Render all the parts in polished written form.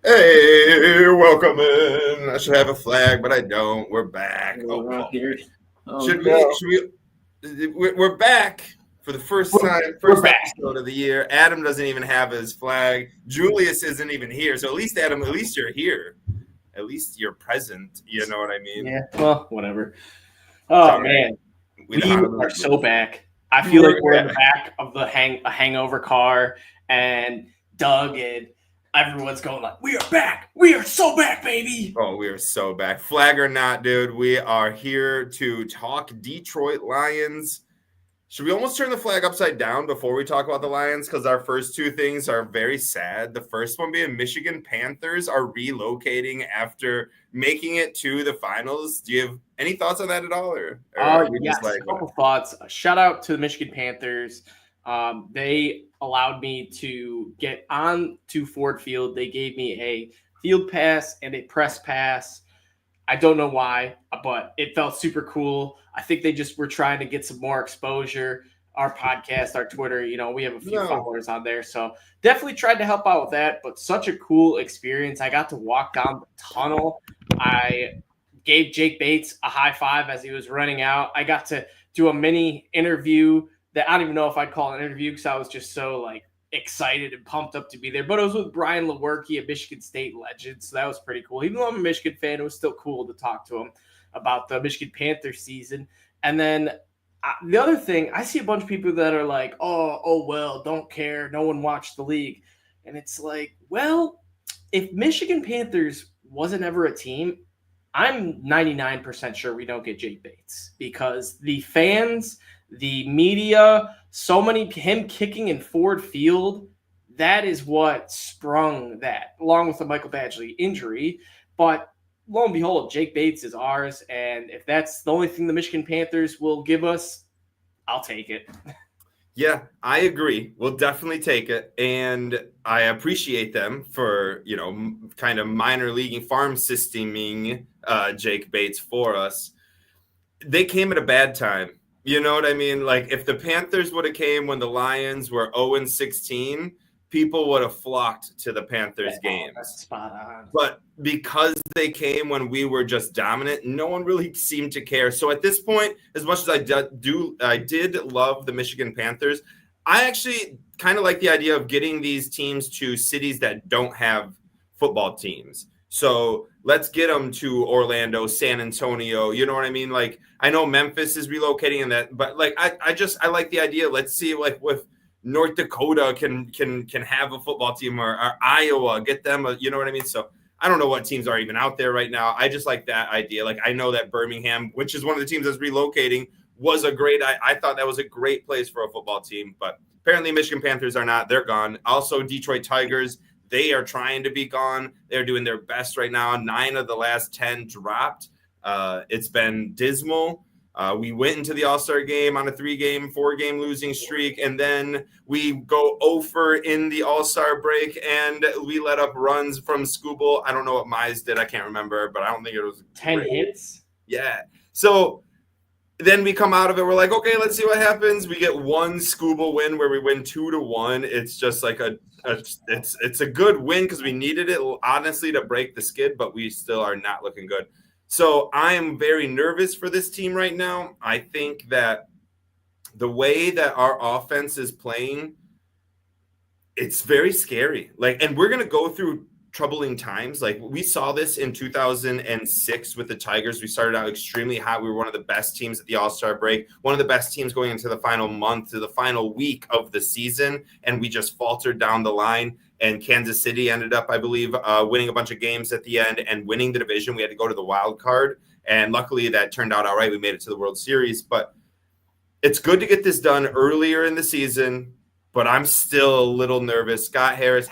Hey, welcome in. I should have a flag, but I don't. We're back. Oh, We're here. Oh should we? no, Should we? We're back for the first we're, time, we're first back. episode of the year. Adam doesn't even have his flag. Julius isn't even here. So at least Adam, at least you're here. At least you're present. You know what I mean? Yeah, well, whatever. It's Oh all right. man, We know we how to are lose. so back. I feel like we're in the back. back of the hangover car, and Doug and everyone's going like, "We are back. We are so back, baby." Oh, we are so back. Flag or not, dude, we are here to talk Detroit Lions. Should we almost turn the flag upside down before we talk about the Lions? Because our first two things are very sad. The first one being Michigan Panthers are relocating after making it to the finals. Do you have any thoughts on that at all? Or are we Yes, just like, a couple thoughts. Shout out to the Michigan Panthers. They allowed me to get on to Ford Field. They gave me a field pass and a press pass. I don't know why, but it felt super cool. I think they just were trying to get some more exposure. Our podcast, our Twitter, we have a few followers on there. So definitely tried to help out with that, but such a cool experience. I got to walk down the tunnel. I gave Jake Bates a high five as he was running out. I got to do a mini interview that I don't even know if I'd call an interview because I was just so excited and pumped up to be there. But it was with Brian Lewerke, a Michigan State legend, so that was pretty cool. Even though I'm a Michigan fan, it was still cool to talk to him about the Michigan Panthers season. And then the other thing, I see a bunch of people that are like, oh well, don't care, no one watched the league. And it's like, well, if Michigan Panthers wasn't ever a team, I'm 99% sure we don't get Jake Bates because the fans, the media, so many, him kicking in Ford Field, that is what sprung that, along with the Michael Badgley injury. But lo and behold, Jake Bates is ours. And if that's the only thing the Michigan Panthers will give us, I'll take it. yeah, I agree. We'll definitely take it. And I appreciate them for, kind of minor leaguing farm systeming Jake Bates for us. They came at a bad time. You know what I mean? Like if the Panthers would have came when the Lions were 0-16, people would have flocked to the Panthers games. That's spot on. But because they came when we were just dominant, no one really seemed to care. So at this point, as much as I did love the Michigan Panthers, I actually kind of like the idea of getting these teams to cities that don't have football teams. So let's get them to Orlando, San Antonio. You know what I mean? Like I know Memphis is relocating in that, but like I like the idea. Let's see like with North Dakota can have a football team or Iowa, get them you know what I mean? So I don't know what teams are even out there right now. I just like that idea. Like I know that Birmingham, which is one of the teams that's relocating, was a great I thought that was a great place for a football team, but apparently Michigan Panthers are not. They're gone. Also Detroit Tigers, they are trying to be gone. They're doing their best right now. 9 of the last 10 dropped. It's been dismal. We went into the All-Star game on a 4-game losing streak, and then we go over in the All-Star break, and we let up runs from Skubal. I don't know what Mize did. I can't remember, but I don't think it was 10 hits. Yeah. So then we come out of it. We're like, okay, let's see what happens. We get one Skubal win where we win 2-1. It's just like it's a good win because we needed it, honestly, to break the skid, but we still are not looking good. So I am very nervous for this team right now. I think that the way that our offense is playing, it's very scary. And we're going to go through troubling times. Like we saw this in 2006 with the Tigers. We started out extremely hot. We were one of the best teams at the All-Star break, one of the best teams going into the final month to the final week of the season. And we just faltered down the line. And Kansas City ended up, I believe, winning a bunch of games at the end and winning the division. We had to go to the wild card. And luckily that turned out all right. We made it to the World Series. But it's good to get this done earlier in the season. But I'm still a little nervous. Scott Harris?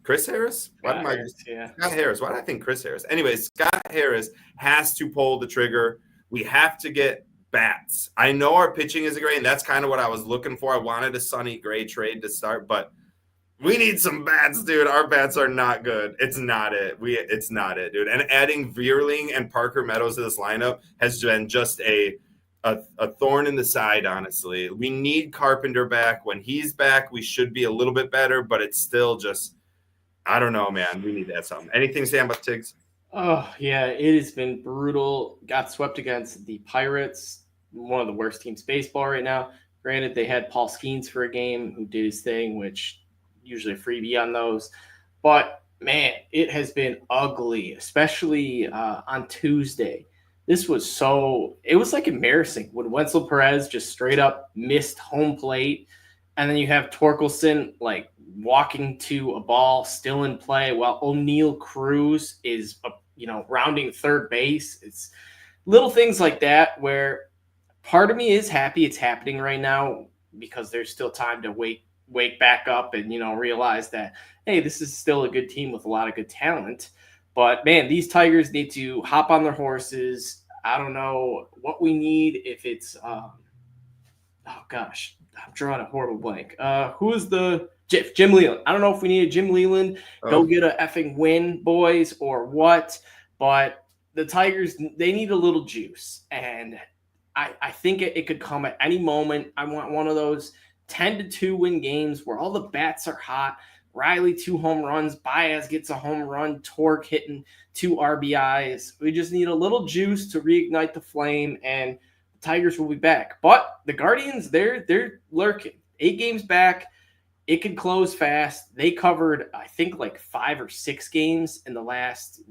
Chris Harris? Scott Harris. Why did I think Chris Harris? Anyways, Scott Harris has to pull the trigger. We have to get bats. I know our pitching is great, and that's kind of what I was looking for. I wanted a Sonny Gray trade to start, but we need some bats, dude. Our bats are not good. It's not it. It's not it, dude. And adding Vierling and Parker Meadows to this lineup has been just a thorn in the side, honestly. We need Carpenter back. When he's back, we should be a little bit better, but it's still just I don't know, man. We need to add something. Anything to say about Tiggs? Oh, yeah, it has been brutal. Got swept against the Pirates, one of the worst teams baseball right now. Granted, they had Paul Skeens for a game who did his thing, which usually a freebie on those. But, man, it has been ugly, especially on Tuesday. This was it was like embarrassing when Wenzel Perez just straight up missed home plate. And then you have Torkelson like walking to a ball still in play while O'Neill Cruz is, rounding third base. It's little things like that where part of me is happy it's happening right now because there's still time to wake back up and, realize that, hey, this is still a good team with a lot of good talent. But, man, these Tigers need to hop on their horses. I don't know what we need if it's oh, gosh. I'm drawing a horrible blank. Who is the Jim Leland? I don't know if we need a Jim Leland. Go get a effing win, boys, or what. But the Tigers, they need a little juice. And I think it could come at any moment. I want one of those 10-2 win games where all the bats are hot. Riley 2 home runs. Baez gets a home run. Torque hitting 2 RBIs. We just need a little juice to reignite the flame, and the Tigers will be back. But the Guardians, they're lurking. 8 games back. It could close fast. They covered, I think, like 5 or 6 games in the last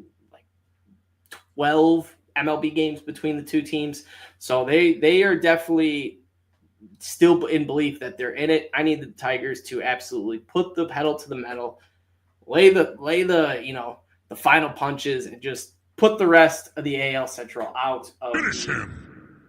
12 MLB games between the two teams. So they are definitely still in belief that they're in it. I need the Tigers to absolutely put the pedal to the metal, lay the the final punches, and just put the rest of the AL Central out of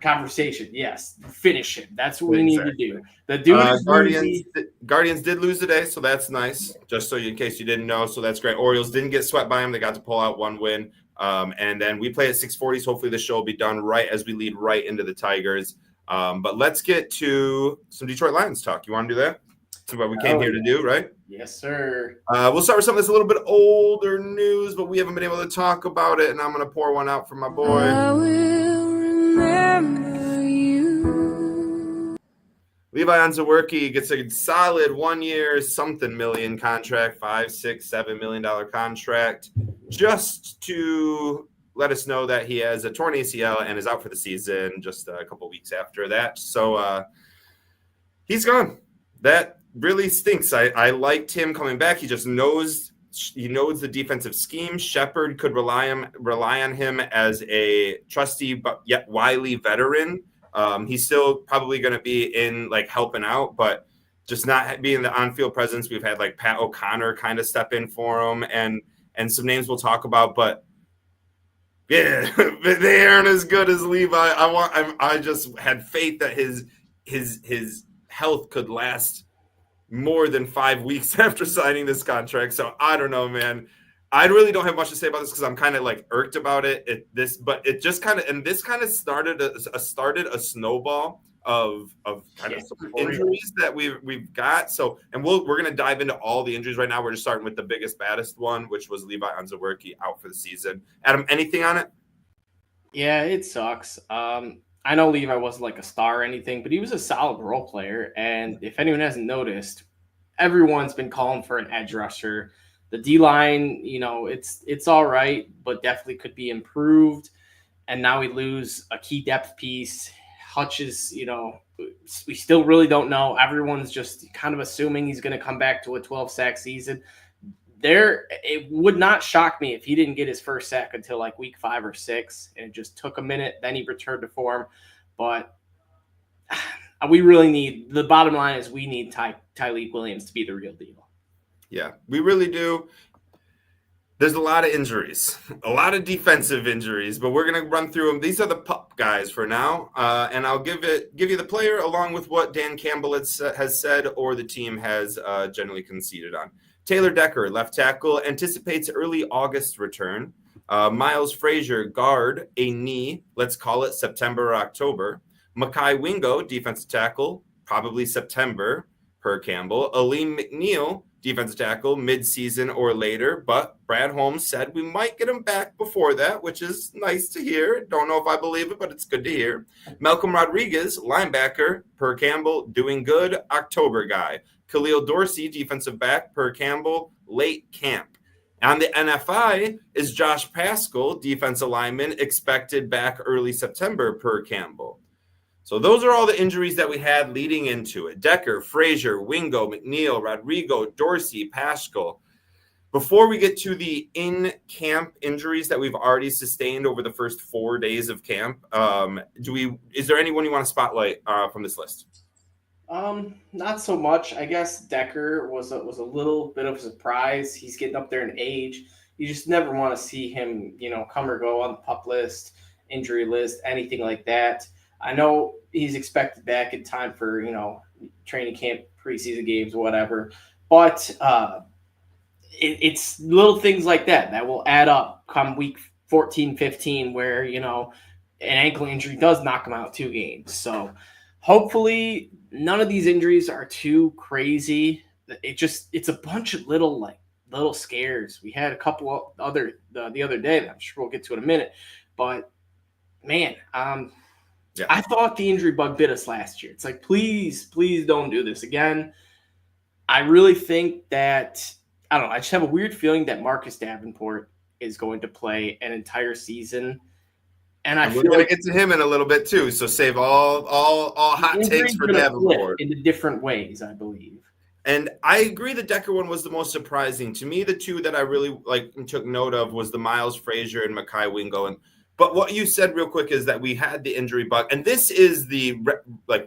conversation. Yes, finish him. That's what we need to do. The Guardians did lose today, so that's nice. Just so in case you didn't know, so that's great. Orioles didn't get swept by them. They got to pull out 1 win. And then we play at 6:40, so hopefully the show will be done right as we lead right into the Tigers. But let's get to some Detroit Lions talk. You want to do that? That's what we came here to do, right? Yes, sir. We'll start with something that's a little bit older news, but we haven't been able to talk about it, and I'm going to pour one out for my boy. I will remember you. Levi Onwuzurike gets a solid 1 year something million contract, $5, $6, $7 million contract, just to let us know that he has a torn ACL and is out for the season just a couple weeks after that. So he's gone. That really stinks. I liked him coming back. He just knows the defensive scheme. Shepard could rely on him as a trusty but yet wily veteran. He's still probably going to be in helping out, but just not being the on-field presence. We've had Pat O'Connor kind of step in for him and some names we'll talk about, but yeah, they aren't as good as Levi. I just had faith that his health could last more than 5 weeks after signing this contract. So I don't know, man. I really don't have much to say about this because I'm kind of irked about it. This kind of started a snowball of some injuries that we've got. So, and we're gonna dive into all the injuries right now. We're just starting with the biggest, baddest one, which was Levi Onwuzurike out for the season. Adam, anything on it? Yeah, it sucks. I know Levi wasn't a star or anything, but he was a solid role player. And if anyone hasn't noticed, everyone's been calling for an edge rusher. The D-line, it's all right, but definitely could be improved. And now we lose a key depth piece. Hutch is, we still really don't know. Everyone's just kind of assuming he's going to come back to a 12-sack season. It would not shock me if he didn't get his first sack until week 5 or 6, and it just took a minute. Then he returned to form. But we really need – the bottom line is we need Tyleik Williams to be the real deal. Yeah, we really do. There's a lot of injuries, a lot of defensive injuries, but we're going to run through them. These are the pup guys for now, and I'll give you the player along with what Dan Campbell has said or the team has generally conceded on. Taylor Decker, left tackle, anticipates early August return. Miles Frazier, guard, a knee, let's call it September or October. Mekhi Wingo, defensive tackle, probably September per Campbell. Aleem McNeil, defensive tackle, mid-season or later, but Brad Holmes said we might get him back before that, which is nice to hear. Don't know if I believe it, but it's good to hear. Malcolm Rodriguez, linebacker, per Campbell, doing good, October guy. Khalil Dorsey, defensive back, per Campbell, late camp. On the NFI is Josh Paschal, defensive lineman, expected back early September per Campbell. So those are all the injuries that we had leading into it. Decker, Frazier, Wingo, McNeil, Rodrigo, Dorsey, Paschal. Before we get to the in-camp injuries that we've already sustained over the first 4 days of camp, is there anyone you want to spotlight from this list? Not so much. I guess Decker was a little bit of a surprise. He's getting up there in age. You just never want to see him, come or go on the PUP list, injury list, anything like that. I know he's expected back in time for, training camp, preseason games, whatever. But it's little things like that will add up come week 14, 15, where, an ankle injury does knock him out 2 games. So hopefully none of these injuries are too crazy. It's a bunch of little scares. We had a couple other the other day that I'm sure we'll get to in a minute. But man, yeah. I thought the injury bug bit us last year. It's like, please don't do this again. I really think that, I don't know, I just have a weird feeling that Marcus Davenport is going to play an entire season. And we're going to get to him in a little bit too. So save all hot takes for Davenport. In different ways, I believe. And I agree the Decker one was the most surprising. To me, the two that I really took note of was the Miles Frazier and Mekhi Wingo. But what you said real quick is that we had the injury bug, and this is the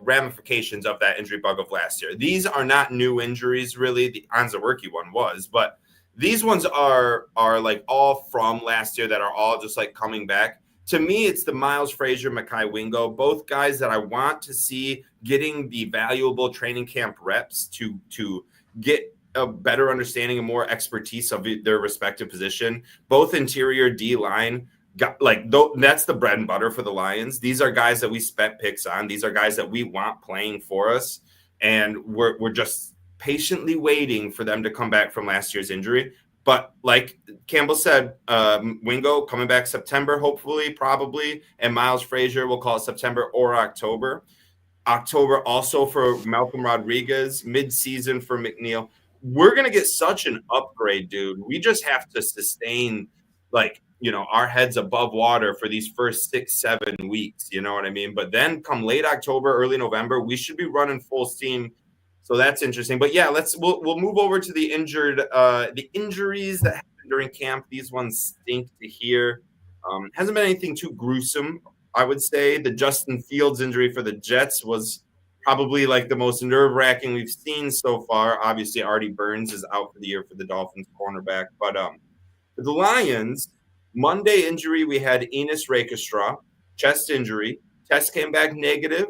ramifications of that injury bug of last year. These are not new injuries, really. The Onwuzurike one was, but these ones are all from last year that are all just coming back. To me, it's the Miles Frazier, Mekhi Wingo, both guys that I want to see getting the valuable training camp reps to get a better understanding and more expertise of their respective position. Both interior D-line. That's the bread and butter for the Lions. These are guys that we spent picks on. These are guys that we want playing for us, and we're just patiently waiting for them to come back from last year's injury. But like Campbell said, Wingo coming back September, hopefully, probably, and Miles Frazier, we'll call it September or October. October also for Malcolm Rodriguez, mid-season for McNeil. We're going to get such an upgrade, dude. We just have to sustain, our heads above water for these first 6-7 weeks. You know what I mean? But then come late October, early November, we should be running full steam. So that's interesting. But yeah, we'll move over to the injuries that happened during camp. These ones stink to hear. Hasn't been anything too gruesome, I would say. The Justin Fields injury for the Jets was probably the most nerve-wracking we've seen so far. Obviously, Artie Burns is out for the year for the Dolphins cornerback. But for the Lions, Monday injury, we had Enos Rakestra, chest injury. Test came back negative.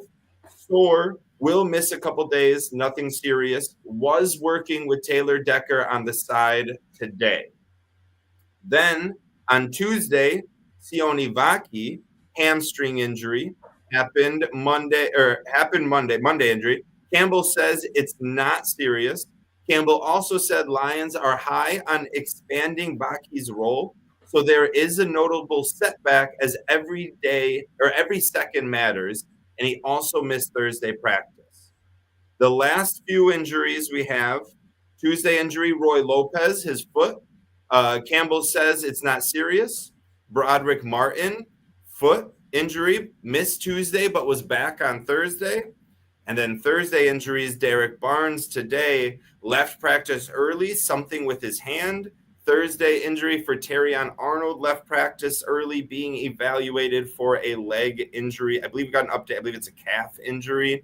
Sore. Will miss a couple days, nothing serious. Was working with Taylor Decker on the side today. Then on Tuesday, Sione Vaki, hamstring injury, happened Monday injury. Campbell says it's not serious. Campbell also said Lions are high on expanding Vaki's role. So there is a notable setback as every day or every second matters. And he also missed Thursday practice. The last few injuries we have, Tuesday injury, Roy Lopez, his foot. Campbell says it's not serious. Broderick Martin, foot injury, missed Tuesday but was back on Thursday. And then Thursday injuries, Derek Barnes today left practice early, something with his hand. Thursday injury for Terrion Arnold, left practice early, being evaluated for a leg injury. I believe we got an update. I believe it's a calf injury.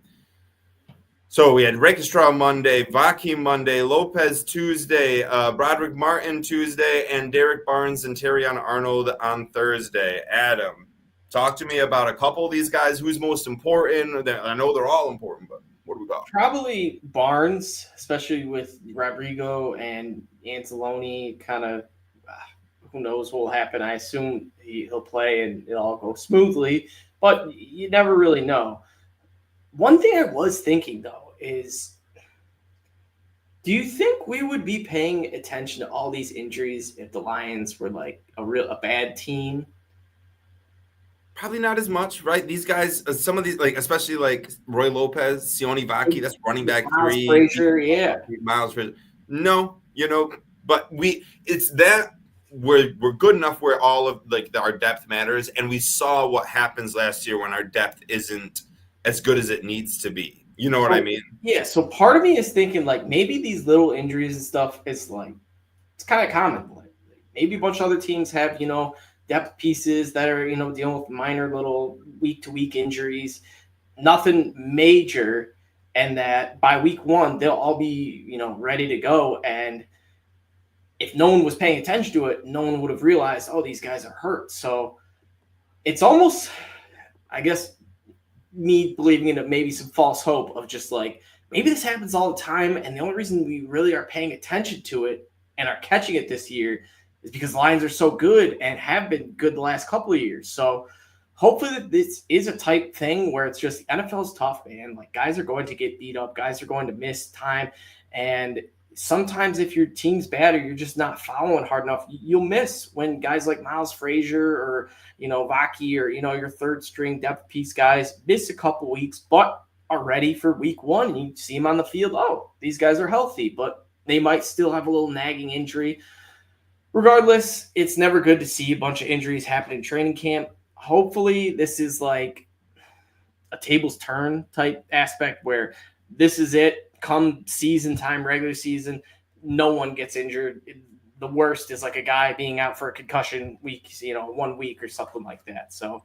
So we had Rakestra Monday, Vaki Monday, Lopez Tuesday, Broderick Martin Tuesday, and Derek Barnes and Terrion Arnold on Thursday. Adam, talk to me about a couple of these guys. Who's most important? I know they're all important, but what do we got? Probably Barnes, especially with Rodrigo and Anzalone. Kind of, who knows what will happen. I assume he'll play and it'll all go smoothly, but you never really know. One thing I was thinking, though, is do you think we would be paying attention to all these injuries if the Lions were a bad team? Probably not as much, right? These guys, some of these, especially Roy Lopez, Sione Vaki, that's running back 3. Frazier, yeah. Miles Frazier. No, But it's that we're good enough where all of like our depth matters, and we saw what happens last year when our depth isn't as good as it needs to be. You know what I mean? Yeah. So part of me is thinking like maybe these little injuries and stuff is like it's kind of common. Like maybe a bunch of other teams have depth pieces that are dealing with minor little week to week injuries, nothing major, and that by week one they'll all be ready to go. And if no one was paying attention to it, no one would have realized, oh, these guys are hurt. So it's almost, I guess, me believing in maybe some false hope of just like, maybe this happens all the time. And the only reason we really are paying attention to it and are catching it this year is because the Lions are so good and have been good the last couple of years. So hopefully that this is a type thing where it's just the NFL is tough, man. Like guys are going to get beat up. Guys are going to miss time. And sometimes if your team's bad or you're just not following hard enough, you'll miss when guys like Miles Frazier or, Vaki or, your third string depth piece guys miss a couple weeks, but are ready for week one. You see them on the field. Oh, these guys are healthy, but they might still have a little nagging injury. Regardless, it's never good to see a bunch of injuries happen in training camp. Hopefully this is like a tables turn type aspect where this is it. Come season time, regular season, no one gets injured. The worst is like a guy being out for a concussion week, 1 week or something like that. So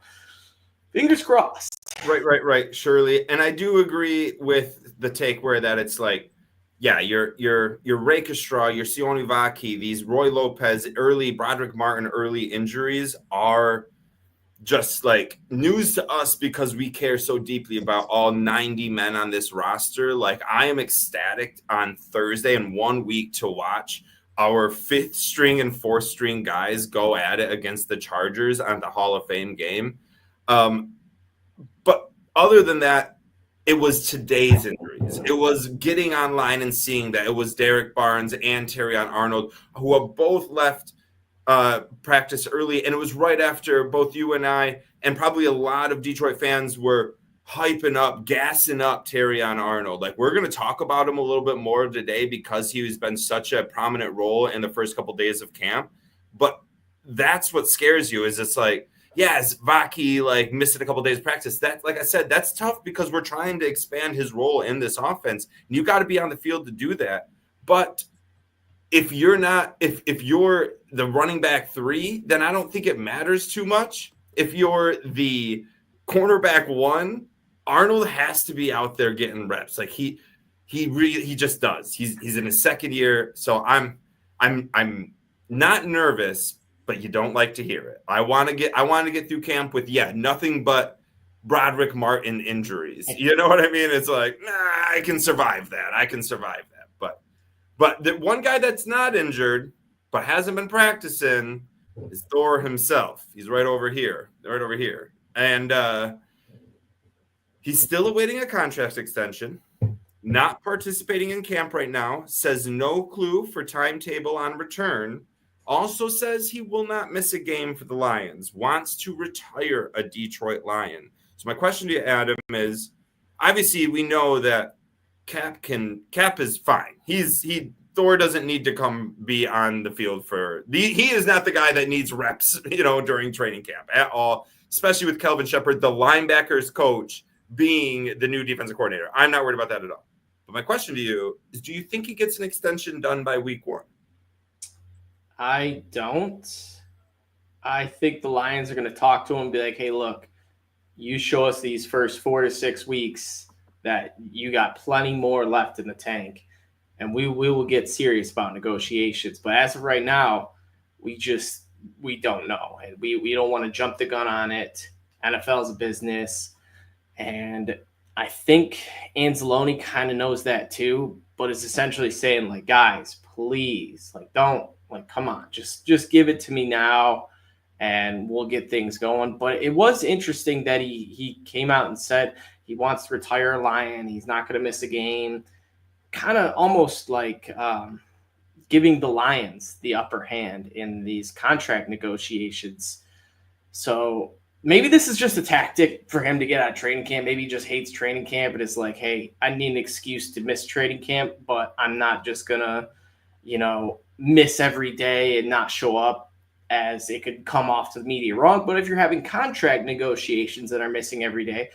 fingers crossed. Right. Surely. And I do agree with the take where that it's like, yeah, your Ray Straw, your Sione Vaki, these Roy Lopez early, Broderick Martin early injuries are just like news to us because we care so deeply about all 90 men on this roster. Like I am ecstatic on Thursday in 1 week to watch our 5th string and 4th string guys go at it against the Chargers on the Hall of Fame game. But other than that, it was today's injuries. It was getting online and seeing that it was Derek Barnes and Terrion Arnold who have both left practice early, and it was right after both you and I and probably a lot of Detroit fans were hyping up, gassing up Terrion Arnold. Like we're going to talk about him a little bit more today because he's been such a prominent role in the first couple of days of camp. But that's what scares you is it's like, yes, Vaki like missed a couple of days of practice. That, like I said, that's tough because we're trying to expand his role in this offense. And you got to be on the field to do that. But if you're not, if you're the running back 3, then I don't think it matters too much. If you're the cornerback 1, Arnold has to be out there getting reps. Like he just does. He's in his second year, so I'm not nervous, but you don't like to hear it. I want to get through camp with nothing but Broderick Martin injuries. You know what I mean? It's like, I can survive that. But the one guy that's not injured but hasn't been practicing is Thor himself. He's right over here. And he's still awaiting a contract extension, not participating in camp right now, says no clue for timetable on return, also says he will not miss a game for the Lions, wants to retire a Detroit Lion. So my question to you, Adam, is obviously we know that Cap is fine. Thor doesn't need to come be on the field he is not the guy that needs reps, during training camp at all, especially with Kelvin Shepard, the linebackers coach, being the new defensive coordinator. I'm not worried about that at all. But my question to you is, do you think he gets an extension done by week 1? I don't. I think the Lions are going to talk to him and be like, hey, look, you show us these first 4 to 6 weeks that you got plenty more left in the tank, and we will get serious about negotiations. But as of right now, we don't know. And we don't want to jump the gun on it. NFL's a business. And I think Anzalone kind of knows that too, but is essentially saying, like, guys, please, like, don't, like, come on, just give it to me now and we'll get things going. But it was interesting that he came out and said he wants to retire a Lion. He's not going to miss a game. Kind of almost like giving the Lions the upper hand in these contract negotiations. So maybe this is just a tactic for him to get out of training camp. Maybe he just hates training camp and it's like, hey, I need an excuse to miss training camp, but I'm not just going to, miss every day and not show up, as it could come off to the media wrong. But if you're having contract negotiations that are missing every day,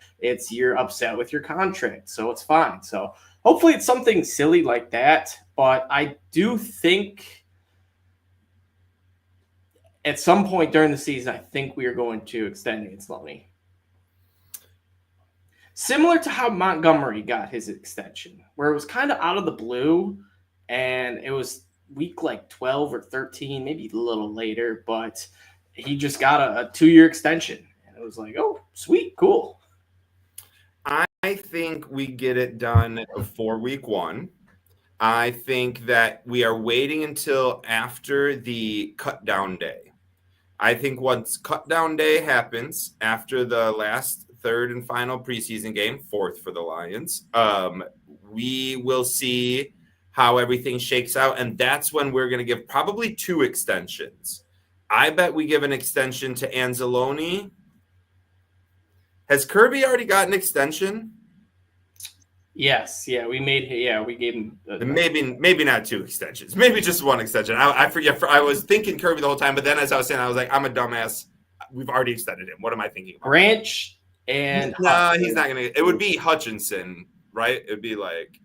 you're upset with your contract. So it's fine. So hopefully it's something silly like that. But I do think at some point during the season, I think we are going to extend Anzalone. Similar to how Montgomery got his extension, where it was kind of out of the blue, and it was week like 12 or 13, maybe a little later, but he just got a 2-year extension. And it was like, oh, sweet, cool. I think we get it done for week 1. I think that we are waiting until after the cut down day. I think once cut down day happens, after the last third and final preseason game, 4th for the Lions, we will see how everything shakes out. And that's when we're going to give probably 2 extensions. I bet we give an extension to Anzalone. Has Kirby already got an extension? Yes. Yeah, we gave him. Maybe not 2 extensions. Maybe just 1 extension. I forget. I was thinking Kirby the whole time, but then as I was saying, I was like, I'm a dumbass. We've already extended him. What am I thinking about? Branch and no, he's not going to. It would be Hutchinson, right? It would be like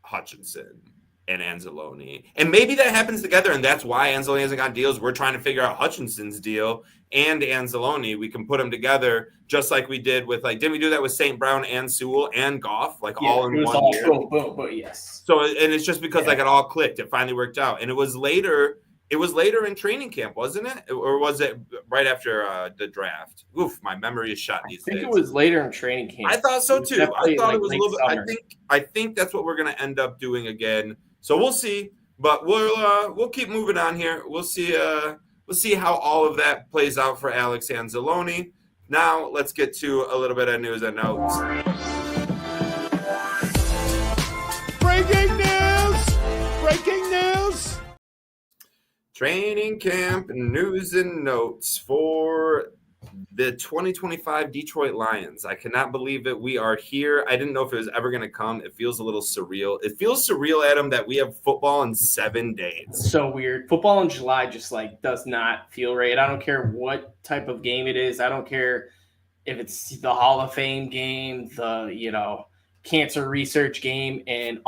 Hutchinson and Anzalone. And maybe that happens together, and that's why Anzalone hasn't got deals. We're trying to figure out Hutchinson's deal and Anzalone. We can put them together just like we did with, like, didn't we do that with St. Brown and Sewell and Goff, like all in one year? Boom, yes. So, and it's just because like it all clicked. It finally worked out. And it was later in training camp, wasn't it? Or was it right after the draft? Oof, my memory is shot these days. I think it was later in training camp. I thought so too. I thought it was a little bit. I think that's what we're gonna end up doing again. So we'll see. But we'll keep moving on here. We'll see how all of that plays out for Alex Anzalone. Now let's get to a little bit of news and notes. Breaking news! Breaking news! Training camp news and notes for the 2025 Detroit Lions. I cannot believe it. We are here. I didn't know if it was ever going to come. It feels a little surreal. It feels surreal, Adam, that we have football in 7 days. So weird. Football in July just does not feel right. I don't care what type of game it is. I don't care if it's the Hall of Fame game, the cancer research game in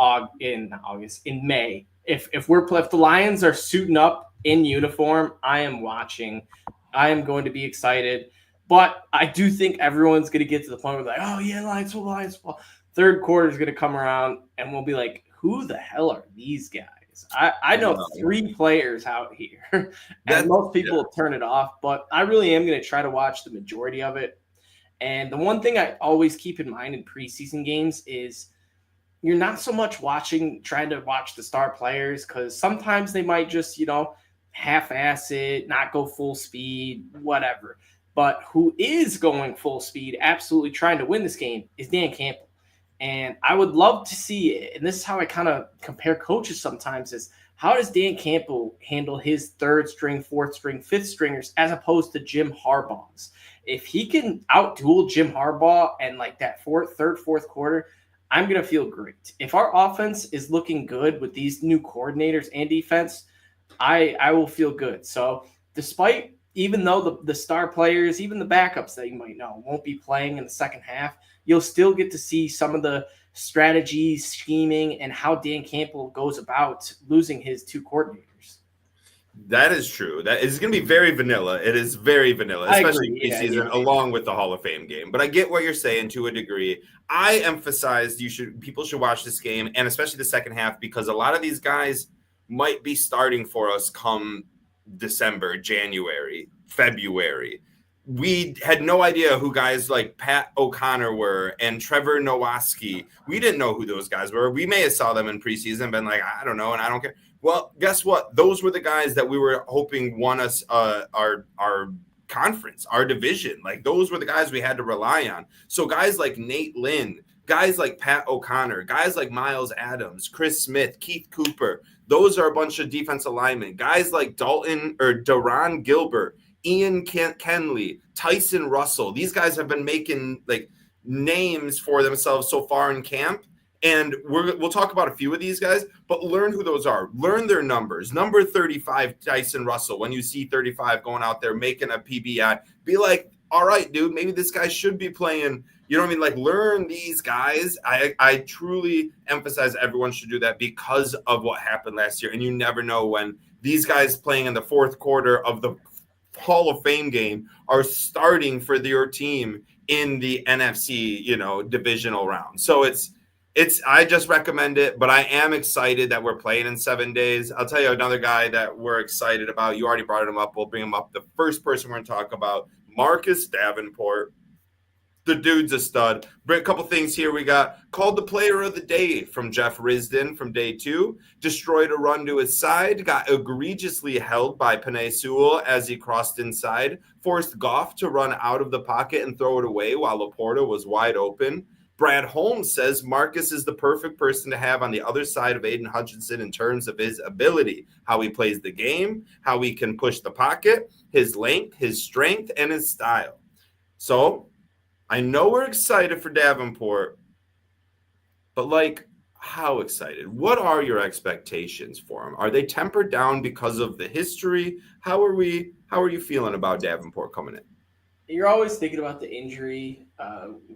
May. If the Lions are suiting up in uniform, I am watching. I am going to be excited. But I do think everyone's going to get to the point where like, oh, yeah, Lions football. Third quarter is going to come around, and we'll be like, who the hell are these guys? I know 3 players out here, and most people will turn it off. But I really am going to try to watch the majority of it. And the one thing I always keep in mind in preseason games is you're not so much trying to watch the star players, because sometimes they might just, half-ass it, not go full speed, whatever. But who is going full speed, absolutely trying to win this game, is Dan Campbell. And I would love to see it. And this is how I kind of compare coaches sometimes, is how does Dan Campbell handle his 3rd string, 4th string, 5th stringers as opposed to Jim Harbaugh's? If he can outduel Jim Harbaugh and like that 3rd, 4th quarter, I'm going to feel great. If our offense is looking good with these new coordinators and defense, I will feel good. So even though the star players, even the backups that you might know, won't be playing in the second half, you'll still get to see some of the strategies, scheming, and how Dan Campbell goes about losing his 2 coordinators. That is true. That is going to be very vanilla. It is very vanilla, especially preseason, along with the Hall of Fame game. But I get what you're saying to a degree. I emphasized people should watch this game, and especially the second half, because a lot of these guys might be starting for us come December, January, February. We had no idea who guys like Pat O'Connor were and Trevor Nowaski. We didn't know who those guys were. We may have saw them in preseason and been like, I don't know, and I don't care. Well, guess what? Those were the guys that we were hoping won us our conference, our division. Like, those were the guys we had to rely on. So guys like Nate Lynn, guys like Pat O'Connor, guys like Miles Adams, Chris Smith, Keith Cooper, those are a bunch of defensive linemen. Guys like Daron Gilbert, Ian Kenley, Tyson Russell. These guys have been making like names for themselves so far in camp. And we'll talk about a few of these guys, but learn who those are. Learn their numbers. Number 35, Dyson Russell. When you see 35 going out there making a PBI, be like, all right, dude, maybe this guy should be playing. You know what I mean? Like, learn these guys. I truly emphasize everyone should do that because of what happened last year. And you never know when these guys playing in the fourth quarter of the Hall of Fame game are starting for your team in the NFC, divisional round. So I just recommend it, but I am excited that we're playing in 7 days. I'll tell you another guy that we're excited about. You already brought him up. We'll bring him up. The first person we're going to talk about, Marcus Davenport. The dude's a stud. Bring a couple things here. We got called the player of the day from Jeff Risdon from day 2. Destroyed a run to his side. Got egregiously held by Penei Sewell as he crossed inside. Forced Goff to run out of the pocket and throw it away while Laporta was wide open. Brad Holmes says Marcus is the perfect person to have on the other side of Aiden Hutchinson in terms of his ability, how he plays the game, how he can push the pocket, his length, his strength, and his style. So I know we're excited for Davenport, but how excited? What are your expectations for him? Are they tempered down because of the history? How are you feeling about Davenport coming in? You're always thinking about the injury,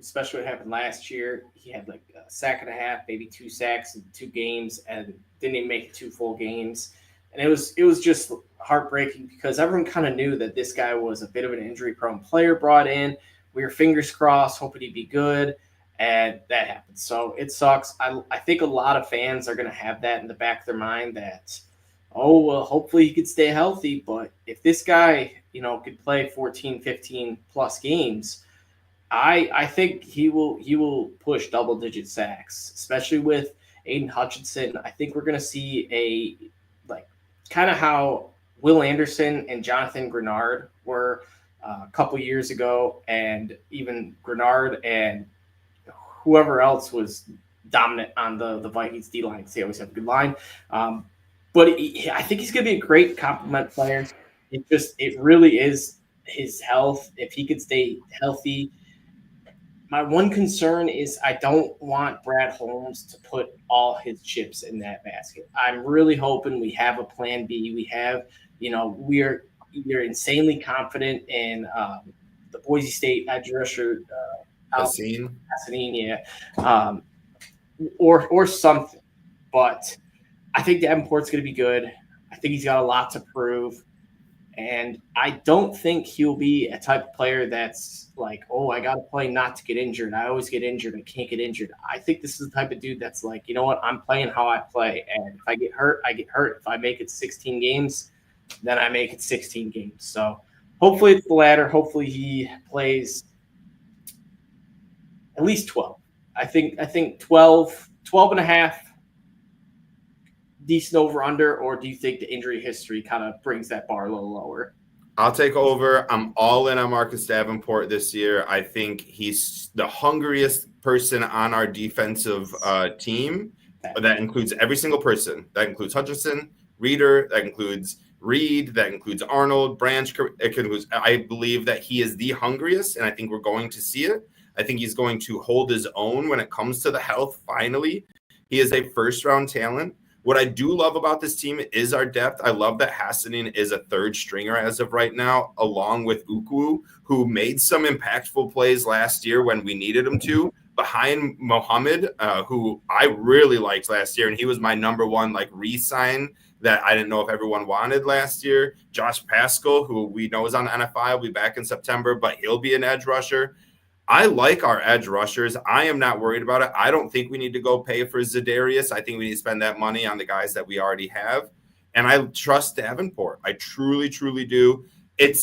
especially what happened last year. He had a sack and a half, maybe 2 sacks in 2 games, and didn't even make it 2 full games. And it was just heartbreaking because everyone kind of knew that this guy was a bit of an injury-prone player brought in. We were fingers crossed, hoping he'd be good, and that happened. So it sucks. I think a lot of fans are going to have that in the back of their mind that, hopefully he could stay healthy. But if this guy, could play 14, 15 plus games, I think he will push double-digit sacks, especially with Aiden Hutchinson. I think we're going to see kind of how Will Anderson and Jonathan Grenard were a couple years ago, and even Grenard and whoever else was dominant on the Vikings D-line. They always have a good line. But I think he's going to be a great complement player. It really is his health. If he could stay healthy. My one concern is I don't want Brad Holmes to put all his chips in that basket. I'm really hoping we have a plan B. We have, we're insanely confident in the Boise State edge rusher, Haseen, yeah, or something. But I think Davenport's going to be good. I think he's got a lot to prove. And I don't think he'll be a type of player that's like, I got to play not to get injured. I always get injured and can't get injured. I think this is the type of dude that's like, you know what, I'm playing how I play. And if I get hurt, I get hurt. If I make it 16 games, then I make it 16 games. So hopefully it's the latter. Hopefully he plays at least 12. I think 12 and a half, decent over under, or do you think the injury history kind of brings that bar a little lower? I'll take over. I'm all in on Marcus Davenport this year. I think he's the hungriest person on our defensive team. That includes every single person. That includes Hutchinson, Reeder. That includes Reed. That includes Arnold, Branch. I believe that he is the hungriest, and I think we're going to see it. I think he's going to hold his own when it comes to the health. Finally, he is a first-round talent. What I do love about this team is our depth. I love that Hassanin is a third stringer as of right now, along with Ukwu, who made some impactful plays last year when we needed him to, behind Mohammed, who I really liked last year, and he was my number one re-sign that I didn't know if everyone wanted last year. Josh Paschal, who we know is on the NFL, will be back in September, but he'll be an edge rusher. I like our edge rushers. I am not worried about it. I don't think we need to go pay for Za'Darius. I think we need to spend that money on the guys that we already have. And I trust Davenport. I truly, truly do.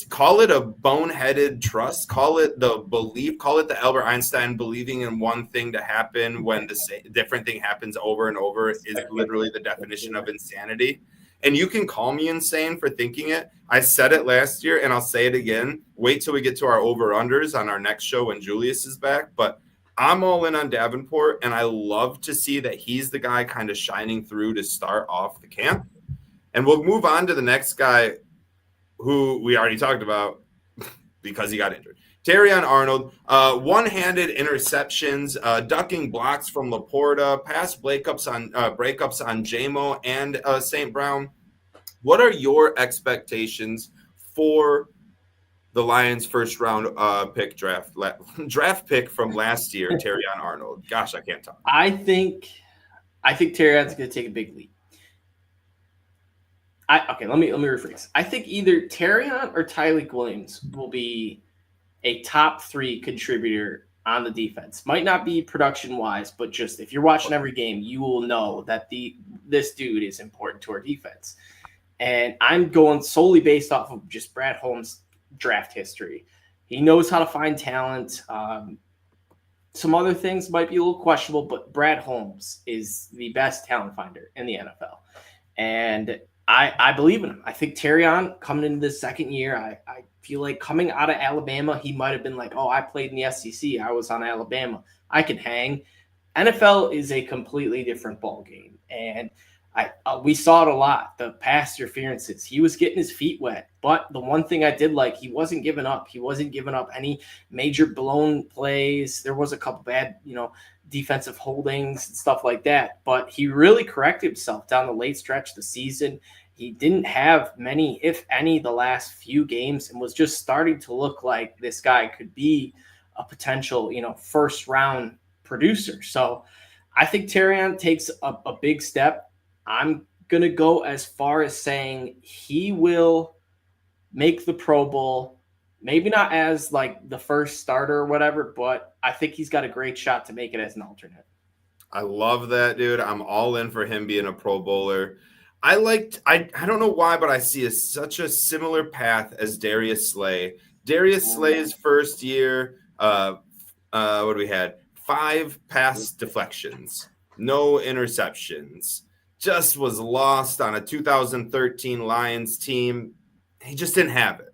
Call it a boneheaded trust. Call it the belief. Call it the Albert Einstein believing in one thing to happen when the different thing happens over and over is literally the definition of insanity. And you can call me insane for thinking it. I said it last year, and I'll say it again. Wait till we get to our over-unders on our next show when Julius is back. But I'm all in on Davenport, and I love to see that he's the guy kind of shining through to start off the camp. And we'll move on to the next guy who we already talked about, because he got injured. Terrion Arnold, one-handed interceptions, ducking blocks from Laporta, past breakups on JMO and St. Brown. What are your expectations for the Lions' first round draft pick from last year, Terrion Arnold? Gosh, I can't talk. I think Terrion's going to take a big leap. Let me rephrase. I think either Terrion or Tyleik Williams will be a top 3 contributor on the defense. Might not be production wise, but just if you're watching every game, you will know that this dude is important to our defense. And I'm going solely based off of just Brad Holmes' draft history. He knows how to find talent. Some other things might be a little questionable, but Brad Holmes is the best talent finder in the NFL. And I believe in him. I think Terrion coming into the second year, I feel like coming out of Alabama, he might have been like, oh, I played in the SEC. I was on Alabama. I can hang. NFL is a completely different ball game. And we saw it a lot, the pass interferences. He was getting his feet wet. But the one thing I did like, he wasn't giving up. He wasn't giving up any major blown plays. There was a couple bad, defensive holdings and stuff like that. But he really corrected himself down the late stretch of the season. He didn't have many, if any, the last few games and was just starting to look like this guy could be a potential, first round producer. So I think Terrion takes a big step. I'm going to go as far as saying he will make the Pro Bowl, maybe not as like the first starter or whatever, but I think he's got a great shot to make it as an alternate. I love that, dude. I'm all in for him being a Pro Bowler. I don't know why, but I see such a similar path as Darius Slay. Darius Slay's first year, what do we had? 5 pass deflections, no interceptions. Just was lost on a 2013 Lions team. He just didn't have it.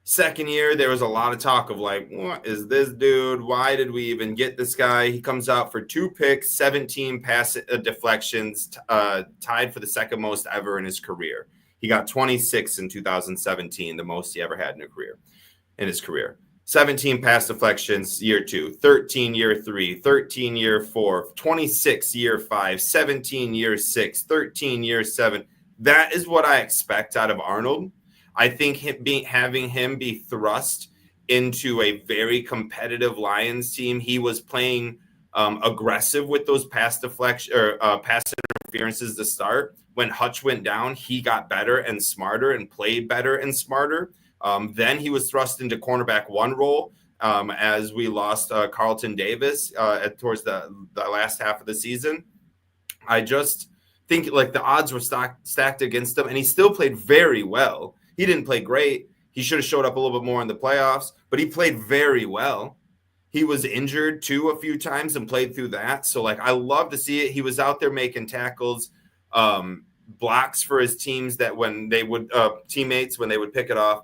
Second year, there was a lot of talk of like, what is this dude? Why did we even get this guy? He comes out for 2 picks, 17 pass deflections, tied for the second most ever in his career. He got 26 in 2017, the most he ever had in his career. 17 pass deflections year 2, 13 year 3, 13 year 4, 26 year 5, 17 year 6, 13 year 7. That is what I expect out of Arnold. I think having him be thrust into a very competitive Lions team. He was playing aggressive with those pass deflection or pass interferences to start. When Hutch went down, he got better and smarter and played better and smarter. Then he was thrust into cornerback 1 role as we lost Carlton Davis towards the last half of the season. I just think like the odds were stacked against him, and he still played very well. He didn't play great. He should have showed up a little bit more in the playoffs, but he played very well. He was injured too a few times and played through that. So like, I love to see it. He was out there making tackles, blocks for his teams that when they would teammates, when they would pick it off.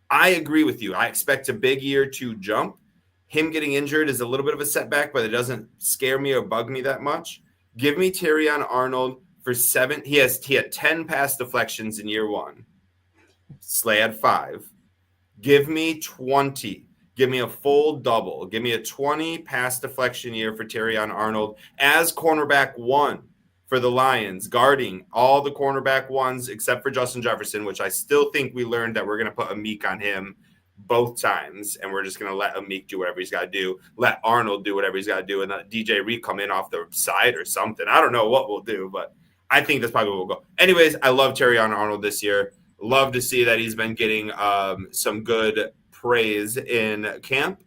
I agree with you. I expect a big year to jump. Him getting injured is a little bit of a setback, but it doesn't scare me or bug me that much. Give me Terrion Arnold for 7. He had 10 pass deflections in year 1. Slay had 5. Give me 20. Give me a full double. Give me a 20 pass deflection year for Terrion Arnold as cornerback 1 for the Lions, guarding all the cornerback 1s except for Justin Jefferson, which I still think we learned that we're going to put Amik on him both times, and we're just going to let Amik do whatever he's got to do, let Arnold do whatever he's got to do, and let DJ Reed come in off the side or something. I don't know what we'll do, but I think that's probably what we'll go. Anyways, I love Terrion Arnold this year. Love to see that he's been getting some good praise in camp.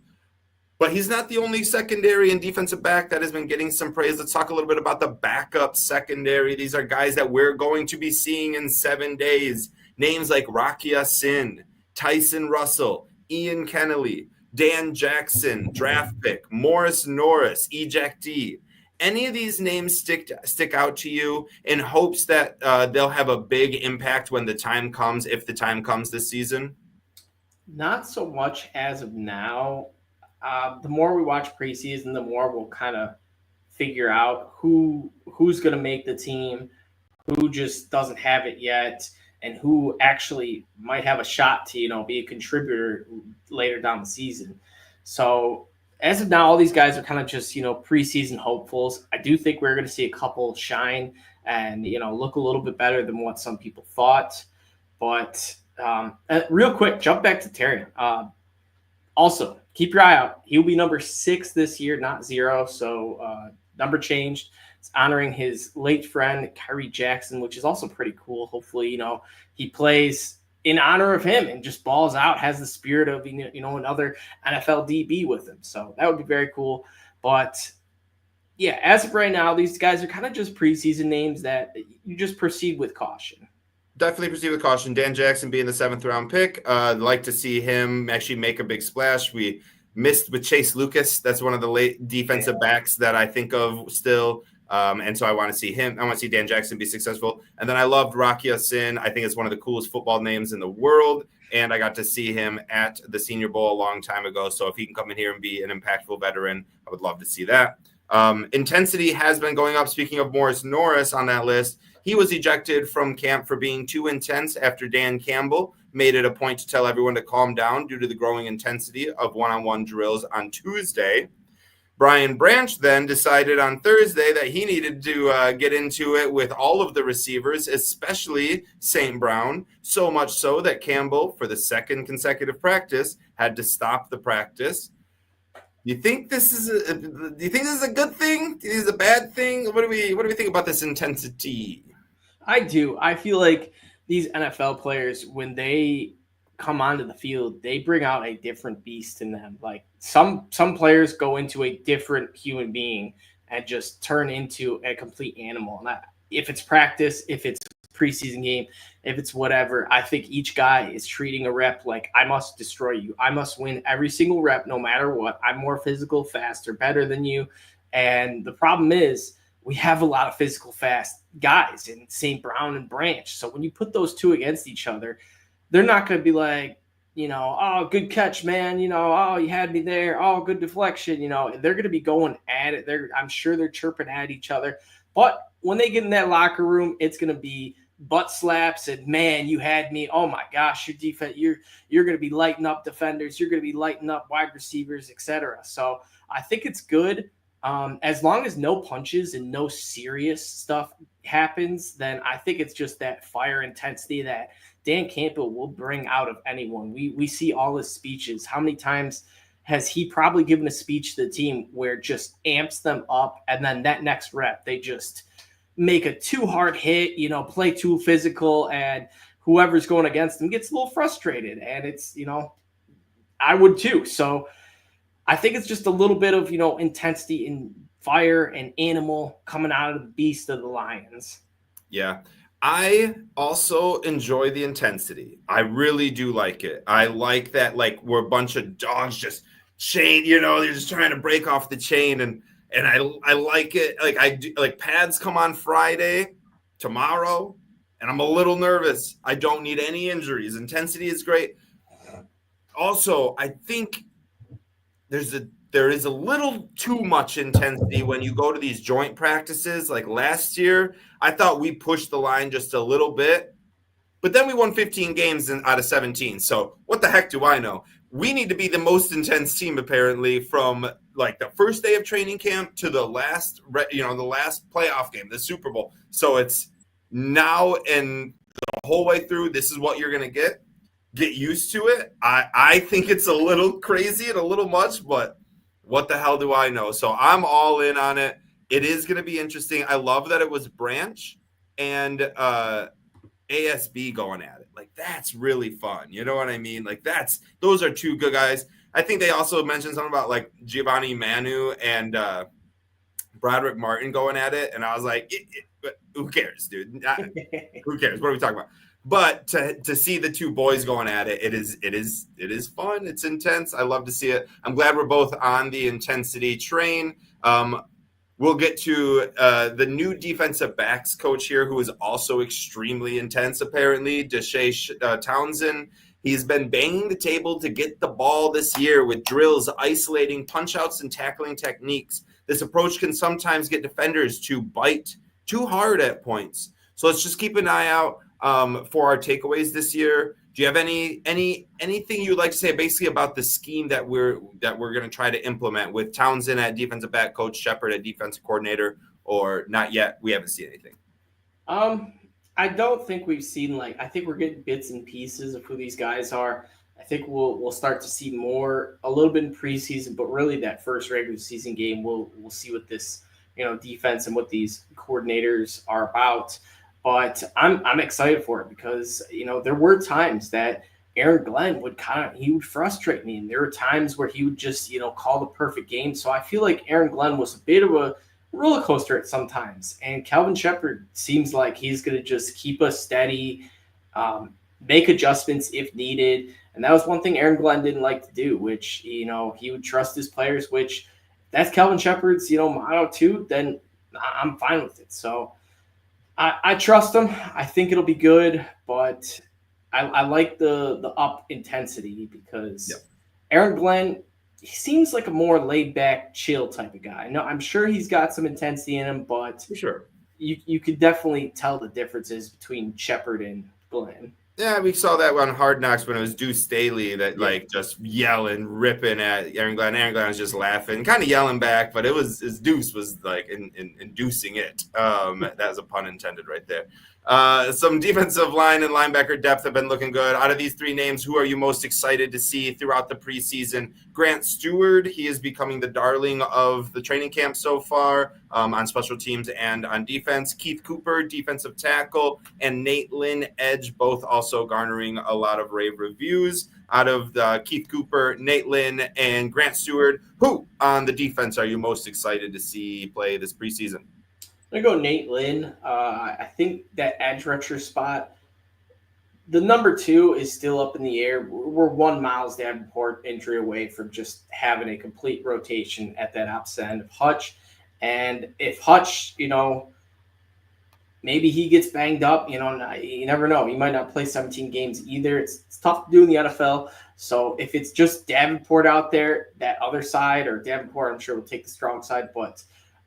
But he's not the only secondary and defensive back that has been getting some praise. Let's talk a little bit about the backup secondary. These are guys that we're going to be seeing in 7 days. Names like Rocky Ya-Sin, Tyson Russell, Ian Kennelly, Dan Jackson, draft pick, Morris Norris, ejectee. Any of these names stick out to you in hopes that they'll have a big impact when the time comes, if the time comes this season? Not so much as of now. The more we watch preseason, the more we'll kind of figure out who's going to make the team, who just doesn't have it yet. and who actually might have a shot to, be a contributor later down the season. So as of now, all these guys are kind of just, preseason hopefuls. I do think we're going to see a couple shine and, look a little bit better than what some people thought. But real quick, jump back to Tarion. Also, keep your eye out. He'll be number 6 this year, not 0. So number changed. It's honoring his late friend, Kyrie Jackson, which is also pretty cool. Hopefully, he plays in honor of him and just balls out, has the spirit of, another NFL DB with him. So that would be very cool. But yeah, as of right now, these guys are kind of just preseason names that you just proceed with caution. Definitely proceed with caution. Dan Jackson being the 7th round pick. Like to see him actually make a big splash. We missed with Chase Lucas. That's one of the late defensive backs that I think of still. And so I want to see him. I want to see Dan Jackson be successful. And then I loved Rocky Sin. I think it's one of the coolest football names in the world. And I got to see him at the Senior Bowl a long time ago. So if he can come in here and be an impactful veteran, I would love to see that. Intensity has been going up. Speaking of Morris Norris on that list, he was ejected from camp for being too intense after Dan Campbell made it a point to tell everyone to calm down due to the growing intensity of one-on-one drills on Tuesday. Brian Branch then decided on Thursday that he needed to get into it with all of the receivers, especially St. Brown, so much so that Campbell, for the second consecutive practice, had to stop the practice. Do you think this is a good thing? Do you think this is a bad thing? What do we think about this intensity? I do. I feel like these NFL players, when they come onto the field, they bring out a different beast in them. Like some players go into a different human being and just turn into a complete animal. And if it's practice, if it's preseason game, if it's whatever, I think each guy is treating a rep like, I must destroy you. I must win every single rep, no matter what. I'm more physical, faster, better than you. And the problem is we have a lot of physical, fast guys in St. Brown and Branch. So when you put those two against each other, they're not going to be like, oh, good catch, man. Oh, you had me there. Oh, good deflection. They're going to be going at it. I'm sure they're chirping at each other. But when they get in that locker room, it's going to be butt slaps and, man, you had me. Oh, my gosh, your defense, you're going to be lighting up defenders. You're going to be lighting up wide receivers, etc. So I think it's good. As long as no punches and no serious stuff happens, then I think it's just that fire intensity that Dan Campbell will bring out of anyone. We see all his speeches. How many times has he probably given a speech to the team where it just amps them up, and then that next rep, they just make a too hard hit, play too physical, and whoever's going against them gets a little frustrated. And it's, I would too. So I think it's just a little bit of, intensity and fire and animal coming out of the beast of the Lions. Yeah. I also enjoy the intensity. I really do like it. I like that, like, we're a bunch of dogs just chain, they're just trying to break off the chain. And I like it. Like, I do, like, pads come on Friday, tomorrow, and I'm a little nervous. I don't need any injuries. Intensity is great. Also, I think there is a little too much intensity when you go to these joint practices. Like last year, I thought we pushed the line just a little bit, but then we won 15 games out of 17. So what the heck do I know? We need to be the most intense team, apparently, from like the first day of training camp to the last, the last playoff game, the Super Bowl. So it's now and the whole way through, this is what you're going to get. Get used to it. I think it's a little crazy and a little much, but what the hell do I know? So I'm all in on it. It is going to be interesting. I love that it was Branch and ASB going at it. Like, that's really fun. You know what I mean? Like, those are two good guys. I think they also mentioned something about like Giovanni Manu and Broderick Martin going at it. And I was like, who cares, dude? Who cares? What are we talking about? But to see the two boys going at it, it is fun. It's intense. I love to see it. I'm glad we're both on the intensity train. We'll get to the new defensive backs coach here, who is also extremely intense, apparently, Deshae Townsend. He's been banging the table to get the ball this year with drills, isolating punch-outs, and tackling techniques. This approach can sometimes get defenders to bite too hard at points. So let's just keep an eye out. for our takeaways this year. Do you have anything you'd like to say basically about the scheme that we're going to try to implement with Townsend at defensive back, Coach Shepard at defensive coordinator, or not yet? We haven't seen anything. I don't think we've seen I think we're getting bits and pieces of who these guys are. I think we'll start to see a little bit in preseason, but really that first regular season game, we'll see what this defense and what these coordinators are about. But I'm excited for it because there were times that Aaron Glenn would frustrate me, and there were times where he would just call the perfect game. So I feel like Aaron Glenn was a bit of a roller coaster at some times, and Calvin Shepard seems like he's going to just keep us steady, make adjustments if needed. And that was one thing Aaron Glenn didn't like to do, which he would trust his players, which that's Calvin Shepard's motto too. Then I'm fine with it. So I trust him. I think it'll be good, but I like the up intensity because Aaron Glenn, he seems like a more laid back, chill type of guy. No, I'm sure he's got some intensity in him, but for sure, you could definitely tell the differences between Shepard and Glenn. Yeah, we saw that on Hard Knocks when it was Deuce Staley that just yelling, ripping at Aaron Glenn. Aaron Glenn was just laughing, kind of yelling back, but his Deuce was inducing it. That was a pun intended right there. Some defensive line and linebacker depth have been looking good. Out of these three names, who are you most excited to see throughout the preseason? Grant Stewart, he is becoming the darling of the training camp so far on special teams and on defense. Keith Cooper, defensive tackle, and Nate Lynn, edge, both also garnering a lot of rave reviews. Out of Keith Cooper, Nate Lynn, and Grant Stewart, who on the defense are you most excited to see play this preseason? I'm going to go Nate Lynn. I think that edge rusher spot, the number 2 is still up in the air. We're one Miles Davenport injury away from just having a complete rotation at that opposite end of Hutch. And if Hutch, maybe he gets banged up, you never know. He might not play 17 games either. It's tough to do in the NFL. So if it's just Davenport out there, that other side, or Davenport, I'm sure will take the strong side, but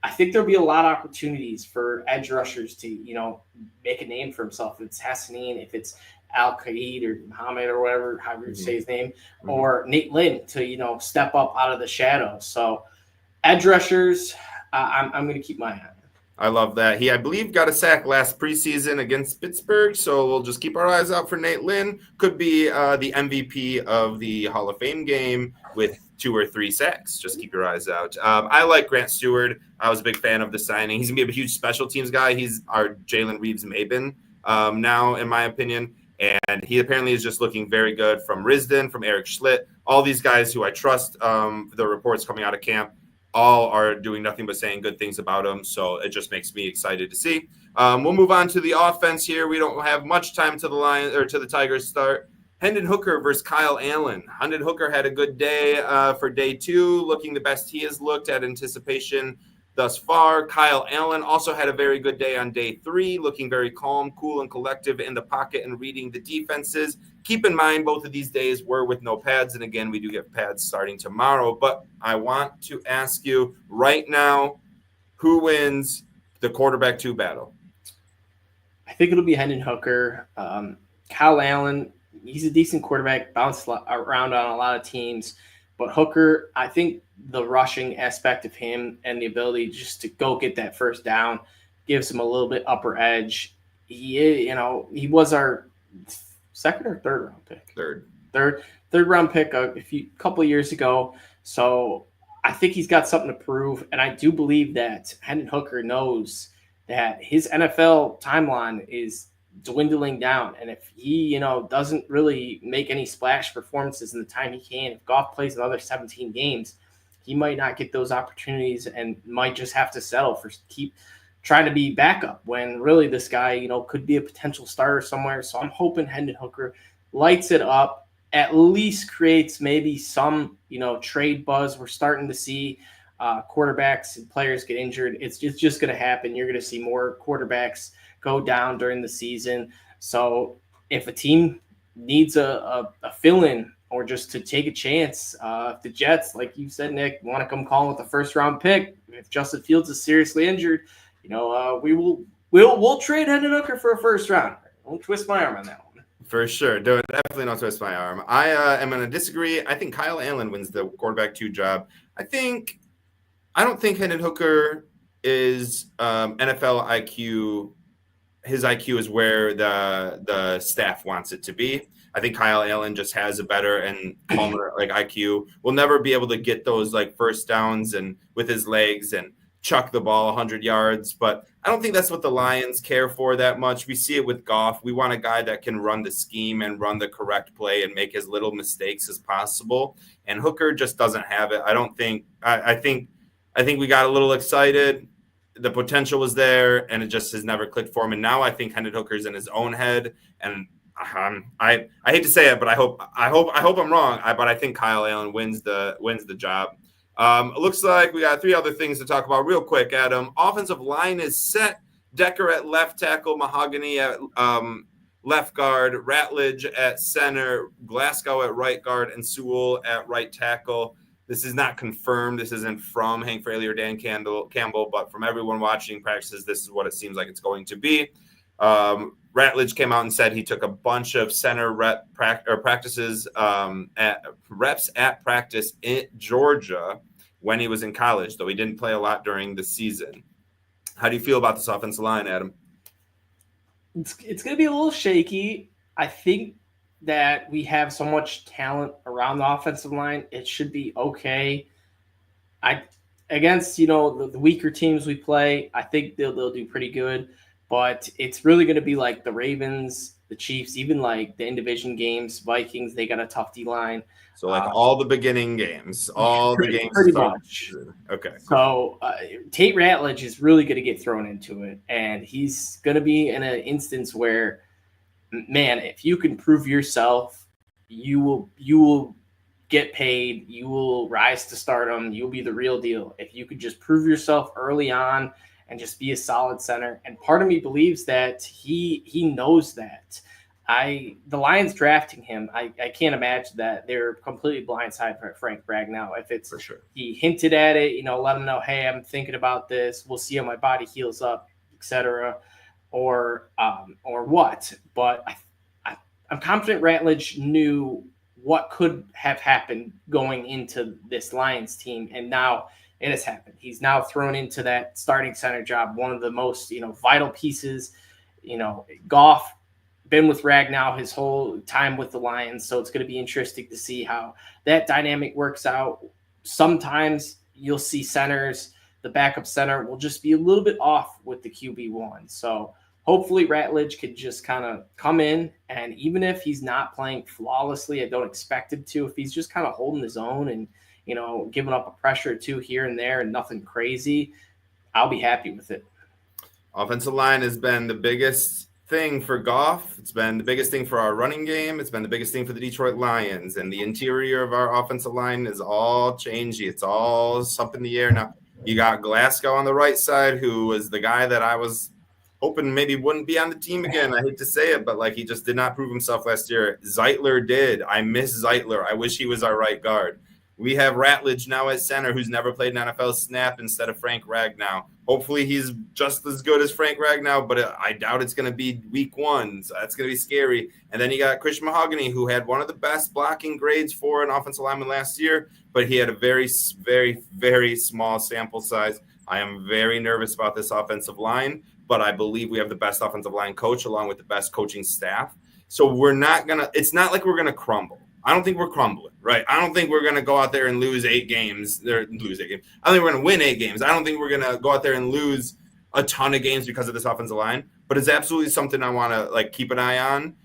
I think there'll be a lot of opportunities for edge rushers to, make a name for himself. If it's Hassanin, if it's Al-Qaid or Muhammad or whatever, however you say his name, or Nate Lynn to, step up out of the shadows. So edge rushers, I'm going to keep my eye on. I love that. He, I believe, got a sack last preseason against Pittsburgh, so we'll just keep our eyes out for Nate Lynn. Could be the MVP of the Hall of Fame game with 2 or 3 sacks. Just keep your eyes out. I like Grant Stewart. I was a big fan of the signing. He's going to be a huge special teams guy. He's our Jalen Reeves-Maben now, in my opinion. And he apparently is just looking very good from Risden, from Eric Schlitt. All these guys who I trust, the reports coming out of camp, all are doing nothing but saying good things about him. So it just makes me excited to see. We'll move on to the offense here. We don't have much time to the Lions or to the Tigers start. Hendon Hooker versus Kyle Allen. Hendon Hooker had a good day for day 2, looking the best he has looked at anticipation thus far. Kyle Allen also had a very good day on day 3, looking very calm, cool, and collective in the pocket and reading the defenses. Keep in mind, both of these days were with no pads, and again, we do get pads starting tomorrow. But I want to ask you right now, who wins the quarterback 2 battle? I think it'll be Hendon Hooker. Kyle Allen, he's a decent quarterback, bounced around on a lot of teams. But Hooker, I think the rushing aspect of him and the ability just to go get that first down gives him a little bit upper edge. He was our second or third round pick. Third round pick a couple of years ago. So I think he's got something to prove. And I do believe that Hendon Hooker knows that his NFL timeline is dwindling down. And if he, doesn't really make any splash performances in the time he can, if Goff plays another 17 games, he might not get those opportunities and might just have to settle for keep trying to be backup when really this guy, could be a potential starter somewhere. So I'm hoping Hendon Hooker lights it up, at least creates maybe some, trade buzz. We're starting to see quarterbacks and players get injured. It's just going to happen. You're going to see more quarterbacks go down during the season. So if a team needs a fill-in or just to take a chance, if the Jets, like you said, Nick, want to come calling with a first-round pick, if Justin Fields is seriously injured, we'll trade Hendon Hooker for a first round. Don't twist my arm on that one. For sure. Definitely don't twist my arm. I am going to disagree. I think Kyle Allen wins the quarterback 2 job. I don't think Hendon Hooker is NFL IQ. His IQ is where the staff wants it to be. I think Kyle Allen just has a better and calmer IQ. Will never be able to get those first downs and with his legs and chuck the ball 100 yards. But I don't think that's what the Lions care for that much. We see it with Goff. We want a guy that can run the scheme and run the correct play and make as little mistakes as possible. And Hooker just doesn't have it. I think we got a little excited. The potential was there, and it just has never clicked for him. And now I think Hendon Hooker's in his own head. And I hate to say it, but I hope I'm wrong. But I think Kyle Allen wins the job. It looks like we got 3 other things to talk about real quick, Adam. Offensive line is set. Decker at left tackle, Mahogany at left guard, Ratledge at center, Glasgow at right guard, and Sewell at right tackle. This is not confirmed. This isn't from Hank Fraley or Dan Campbell, but from everyone watching practices, this is what it seems like it's going to be. Ratledge came out and said he took a bunch of center practices reps at practice in Georgia when he was in college, though he didn't play a lot during the season. How do you feel about this offensive line, Adam? It's going to be a little shaky. I think that we have so much talent around the offensive line. It should be okay. Against the weaker teams we play, I think they'll do pretty good. But it's really going to be like the Ravens, the Chiefs, even like the in-division games, Vikings, they got a tough D-line. So all the beginning games, all the games. Pretty much. Okay. So Tate Ratledge is really going to get thrown into it. And he's going to be in an instance where, man, if you can prove yourself, you will get paid. You will rise to stardom. You'll be the real deal. If you could just prove yourself early on and just be a solid center. And part of me believes that he knows that. The Lions drafting him, I can't imagine that they're completely blindsided for Frank Ragnow. If it's for sure, he hinted at it, let him know, hey, I'm thinking about this. We'll see how my body heals up, etc. Or what. But I'm confident Ratledge knew what could have happened going into this Lions team, and now it has happened. He's now thrown into that starting center job, one of the most vital pieces. Goff been with Ragnow his whole time with the Lions, so it's going to be interesting to see how that dynamic works out. Sometimes you'll see centers, the backup center will just be a little bit off with the QB1. So hopefully Ratledge could just kind of come in, and even if he's not playing flawlessly, I don't expect him to. If he's just kind of holding his own and giving up a pressure or two here and there and nothing crazy, I'll be happy with it. Offensive line has been the biggest thing for Goff. It's been the biggest thing for our running game. It's been the biggest thing for the Detroit Lions. And the interior of our offensive line is all changey. It's all up in the air now. You got Glasgow on the right side, who was the guy that I was hoping maybe wouldn't be on the team again. I hate to say it, but he just did not prove himself last year. Zeitler did. I miss Zeitler. I wish he was our right guard. We have Ratledge now at center, who's never played an NFL snap, instead of Frank Ragnow. Hopefully he's just as good as Frank Ragnow, but I doubt it's going to be week 1. So that's going to be scary. And then you got Christian Mahogany, who had one of the best blocking grades for an offensive lineman last year, but he had a very, very, very small sample size. I am very nervous about this offensive line, but I believe we have the best offensive line coach along with the best coaching staff. So it's not like we're going to crumble. I don't think we're crumbling, right? I don't think we're going to go out there and lose 8 games. I don't think we're going to win 8 games. I don't think we're going to go out there and lose a ton of games because of this offensive line. But it's absolutely something I want to keep an eye on.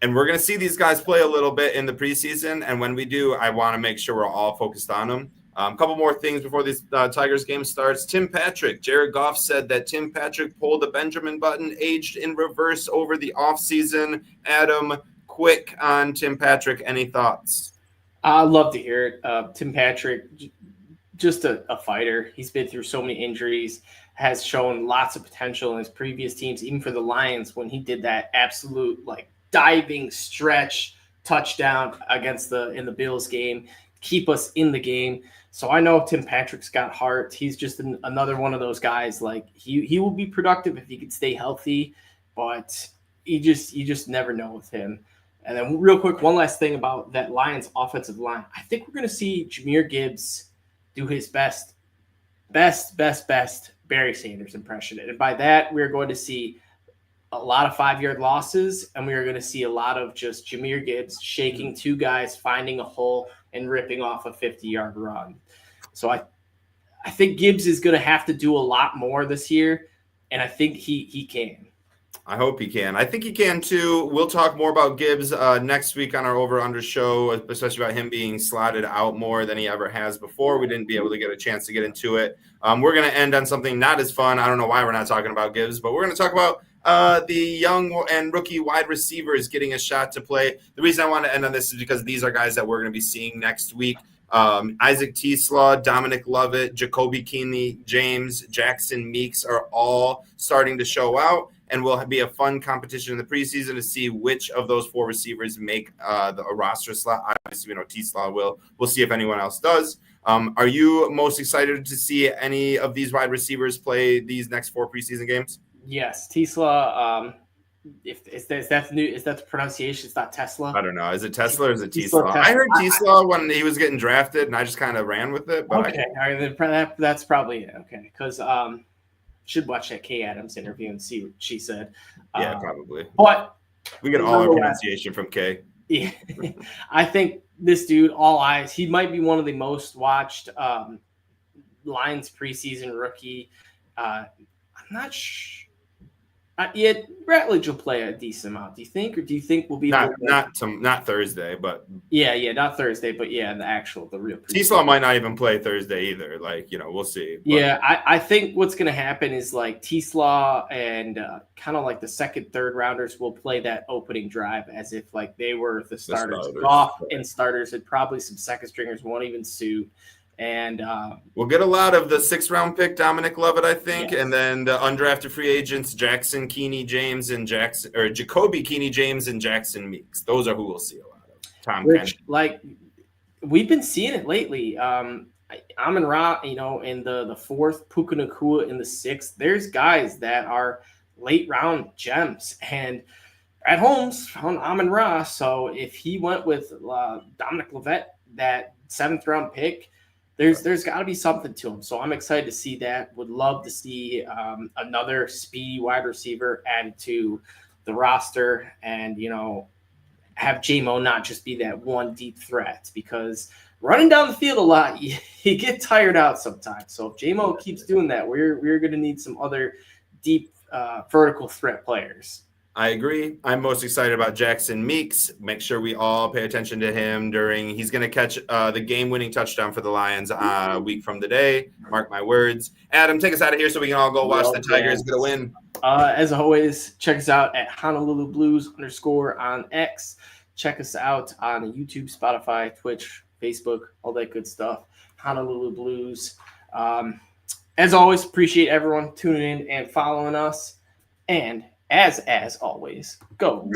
And we're going to see these guys play a little bit in the preseason. And when we do, I want to make sure we're all focused on them. A couple more things before this Tigers game starts. Tim Patrick. Jared Goff said that Tim Patrick pulled the Benjamin Button, aged in reverse over the offseason. Adam, quick on Tim Patrick. Any thoughts? I'd love to hear it. Tim Patrick, just a fighter. He's been through so many injuries, has shown lots of potential in his previous teams, even for the Lions when he did that absolute diving stretch touchdown in the Bills game, keep us in the game. So I know Tim Patrick's got heart. He's just another one of those guys. He will be productive if he could stay healthy, but you just never know with him. And then real quick, one last thing about that Lions offensive line. I think we're going to see Jahmyr Gibbs do his best Barry Sanders impression. And by that, we're going to see a lot of 5-yard losses, and we are going to see a lot of just Jahmyr Gibbs shaking two guys, finding a hole, and ripping off a 50-yard run. So I think Gibbs is going to have to do a lot more this year, and I think he can. I hope he can. I think he can too. We'll talk more about Gibbs next week on our Over-Under show, especially about him being slotted out more than he ever has before. We didn't be able to get a chance to get into it. We're going to end on something not as fun. I don't know why we're not talking about Gibbs, but we're going to talk about the young and rookie wide receivers getting a shot to play. The reason I want to end on this is because these are guys that we're going to be seeing next week. Isaac T-Slaw, Dominic Lovett, Jacoby Keeney, James, Jackson Meeks are all starting to show out. And will be a fun competition in the preseason to see which of those 4 receivers make a roster slot. Obviously, we know T-Slaw will. We'll see if anyone else does. Are you most excited to see any of these wide receivers play these next 4 preseason games? Yes, T-Slaw. Is that the pronunciation? It's not Tesla. I don't know. Is it Tesla or is it T-Slaw? T-Slaw? I heard T-Slaw when he was getting drafted, and I just kind of ran with it. But okay, all right, then that's probably it. Okay, because should watch that Kay Adams interview and see what she said. Yeah, probably. But we get all our pronunciation from Kay. Yeah, I think this dude, all eyes. He might be one of the most watched Lions preseason rookie. I'm not sure. Yet Ratledge will play a decent amount. Do you think, or do you think we'll be not Thursday, but yeah, not Thursday, but yeah, the real T-Slaw might not even play Thursday either. Like, we'll see. But. Yeah, I think what's going to happen is like T-Slaw and kind of like the second, third rounders will play that opening drive as if like they were the starters. Goff and starters, and probably some second stringers won't even suit. And we'll get a lot of the 6th-round pick Dominic Lovett, I think, yes. And then the undrafted free agents Jackson Keeney James and Jacoby Keeney James and Jackson Meeks. Those are who we'll see a lot of. Tom Kennedy. Like we've been seeing it lately. Amon-Ra, in the 4th, Puka Nacua in the 6th. There's guys that are late round gems, and Brad Holmes found Amon-Ra. So if he went with Dominic Lovett, that 7th-round pick. There's got to be something to him. So I'm excited to see that. Would love to see another speedy wide receiver added to the roster and, have J-Mo not just be that one deep threat, because running down the field a lot, you get tired out sometimes. So if J-Mo keeps doing that, we're going to need some other deep vertical threat players. I agree. I'm most excited about Jackson Meeks. Make sure we all pay attention to him he's going to catch the game-winning touchdown for the Lions a week from today. Mark my words. Adam, take us out of here so we can all go watch the Tigers get a win. As always, check us out at Honolulu Blues _ on X. Check us out on YouTube, Spotify, Twitch, Facebook, all that good stuff. Honolulu Blues. As always, appreciate everyone tuning in and following us. And as always, go